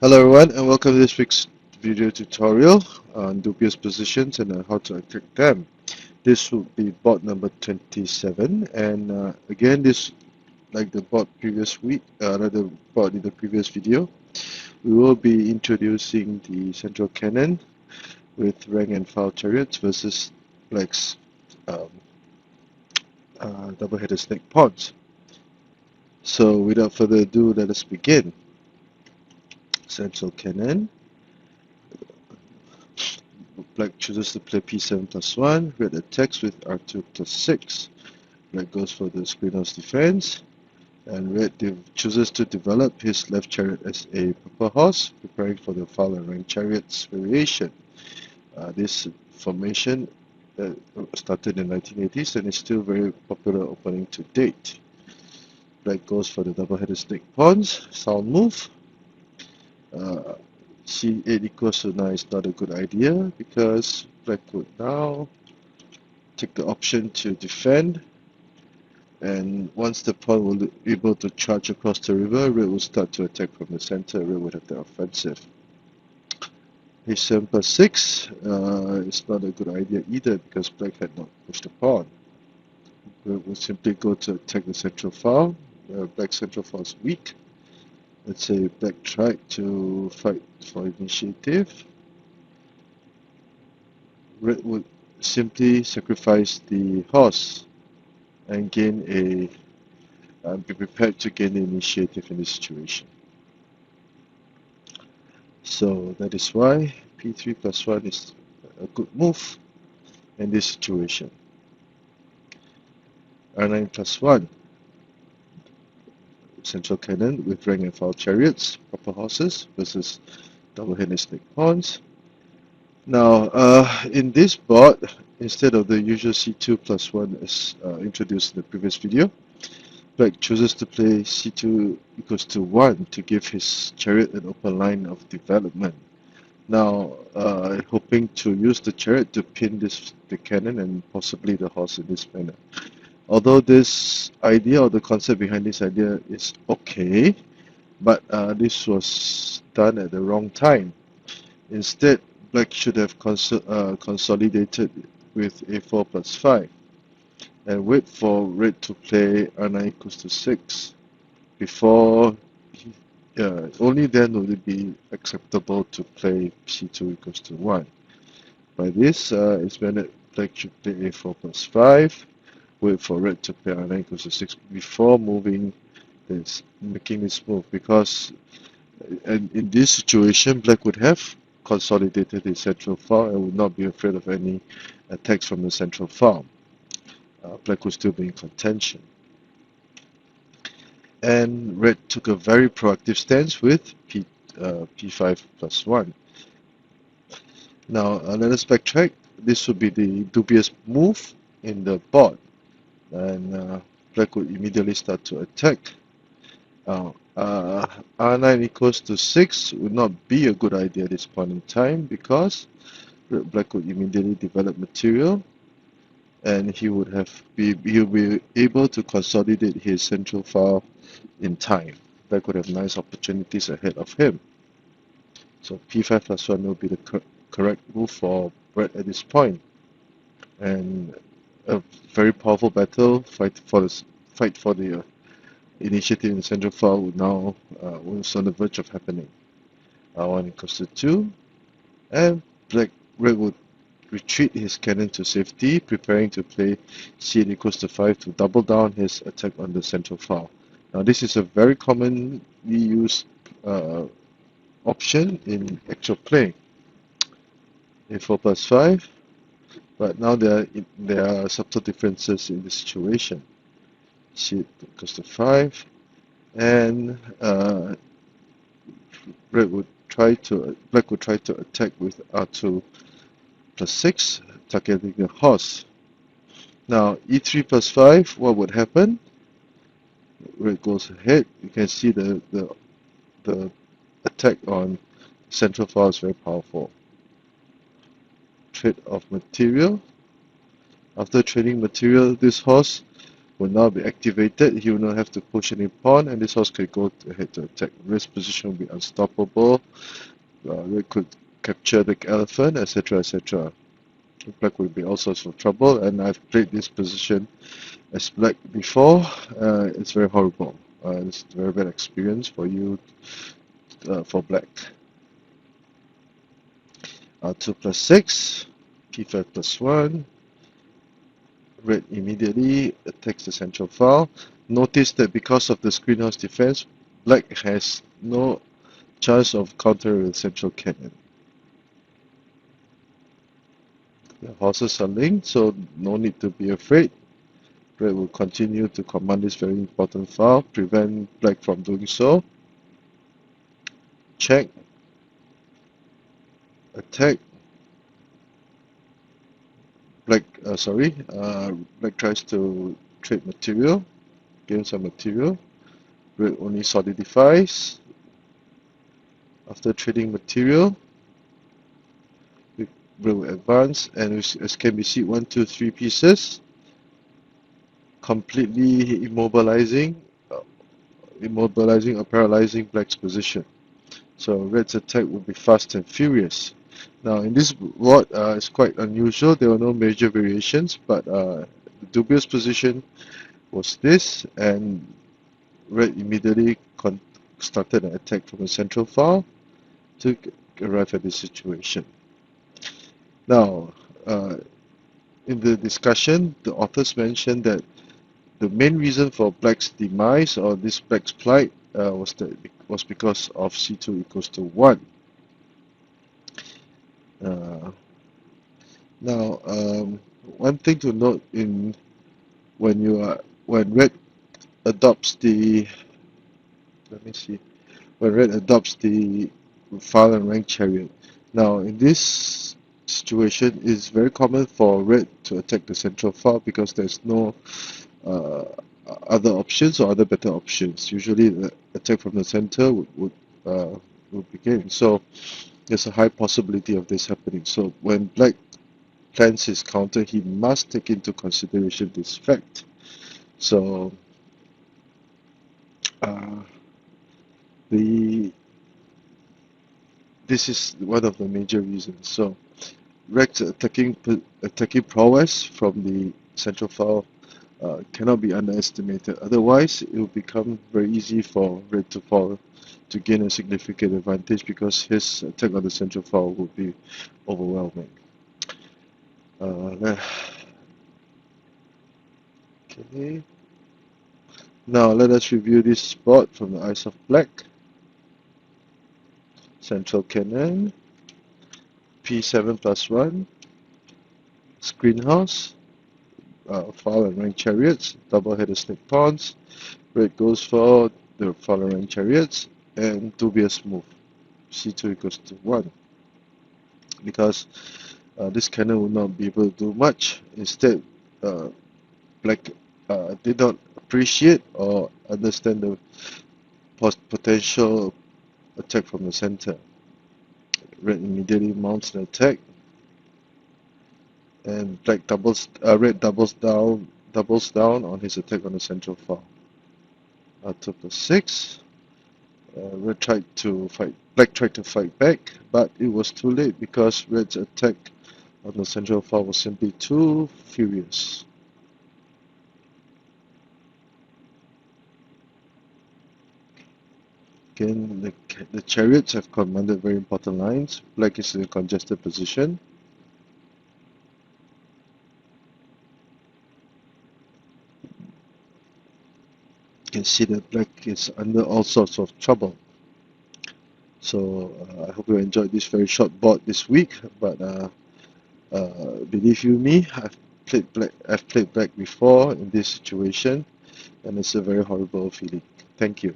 Hello everyone and welcome to this week's video tutorial on dubious positions and how to attack them. This will be bot number 27 and again this like the bot previous week, another bot in the previous video, we will be introducing the central cannon with rank and file chariots versus Black's um, double-headed snake pawns. So without further ado, let us begin. Central cannon. Black chooses to play p7 plus 1, red attacks with r2 plus 6. Black goes for the greenhouse defense, and red chooses to develop his left chariot as a purple horse, preparing for the file and rank chariots variation. This formation started in the 1980s and is still very popular opening to date. Black goes for the double-headed snake pawns, sound move. C8 equals to 9 is not a good idea because Black would now take the option to defend, and once the pawn will be able to charge across the river, Red will start to attack from the center. Red would have the offensive. H7 plus 6 is not a good idea either because Black had not pushed the pawn. Red will simply go to attack the central file. Black's central file is weak. Let's say Black tried to fight for initiative. Red would simply sacrifice the horse and gain be prepared to gain the initiative in this situation. So that is why p3 plus 1 is a good move in this situation. r9 plus 1, central cannon with rank and file chariots, proper horses versus double-headed snake pawns. Now, in this board, instead of the usual c2 plus 1 as introduced in the previous video, Black chooses to play c2 equals to 1 to give his chariot an open line of development. Now, hoping to use the chariot to pin the cannon and possibly the horse in this manner. Although this idea or the concept behind this idea is okay, but this was done at the wrong time. Instead, Black should have consolidated with a4 plus 5 and wait for Red to play r9 equals to 6 before only then would it be acceptable to play c2 equals to 1. By this, it's meant that Black should play a4 plus 5, wait for Red to play r9 equals to 6 before making this move, because in this situation, Black would have consolidated his central file and would not be afraid of any attacks from the central file. Black would still be in contention. And Red took a very proactive stance with p5 plus 1. Now let us backtrack. This would be the dubious move in the board, and Black would immediately start to attack. r9 equals to 6 would not be a good idea at this point in time because Black would immediately develop material, and he'll be able to consolidate his central file in time. Black would have nice opportunities ahead of him. So p5 plus 1 will be the correct move for Red at this point. And a very powerful battle, fight for the initiative in the central file would now was on the verge of happening. r1 equals to 2, and Red would retreat his cannon to safety, preparing to play c8 equals to 5 to double down his attack on the central file. Now this is a very commonly used option in actual play. a4 plus 5, but now there are subtle differences in the situation. c8 equals to 5, and Black would try to attack with r2 plus 6, targeting the horse. Now e3 plus 5, what would happen? Red goes ahead. You can see the attack on central file is very powerful. Trade of material. After trading material, this horse will now be activated. He will not have to push any pawn, and this horse could go ahead to attack. Red's position will be unstoppable. Red could capture the elephant, etc., etc. Black will be all sorts of trouble, and I've played this position as black before. It's very horrible. It's a very bad experience for you, for black. 2 plus 6, p5 plus 1. Red immediately attacks the central file. Notice that because of the screen house defense, black has no chance of countering the central cannon. The horses are linked, so no need to be afraid. Red will continue to command this very important file, prevent black from doing so. Check. Attack. Black tries to trade material, gain some material. Red only solidifies. After trading material, Red will advance, and as can be seen, 1, 2, 3 pieces, completely immobilizing or paralyzing black's position. So red's attack will be fast and furious. Now in this board, it's quite unusual. There were no major variations, but the dubious position was this, and red immediately started an attack from the central file to arrive at this situation. Now, in the discussion, the authors mentioned that the main reason for black's demise, or this black's plight, was because of c2 equals to 1. Now, one thing to note when red adopts the file and rank chariot. Now, in this situation, it's very common for red to attack the central file because there's no other options or other better options. Usually, the attack from the center would begin. So, there's a high possibility of this happening. So, when black plans his counter, he must take into consideration this fact. So, this is one of the major reasons. So, red's attacking prowess from the central file cannot be underestimated. Otherwise, it will become very easy for red to gain a significant advantage because his attack on the central file would be overwhelming. Okay. Now let us review this board from the eyes of black. Central cannon, p7 plus 1, screen house, file and rank chariots, double-headed snake pawns. Red goes for the file and rank chariots, and dubious move, c2 equals to 1. Because this cannon will not be able to do much. Instead, black did not appreciate or understand the potential attack from the center. Red immediately mounts an attack, and red doubles down on his attack on the central file. 2 plus 6. Black tried to fight back, but it was too late because red's attack on the central file was simply too furious. Again, the chariots have commanded very important lines. Black is in a congested position. You can see that black is under all sorts of trouble. So I hope you enjoyed this very short board this week. But believe you me, I've played black before in this situation, and it's a very horrible feeling. Thank you.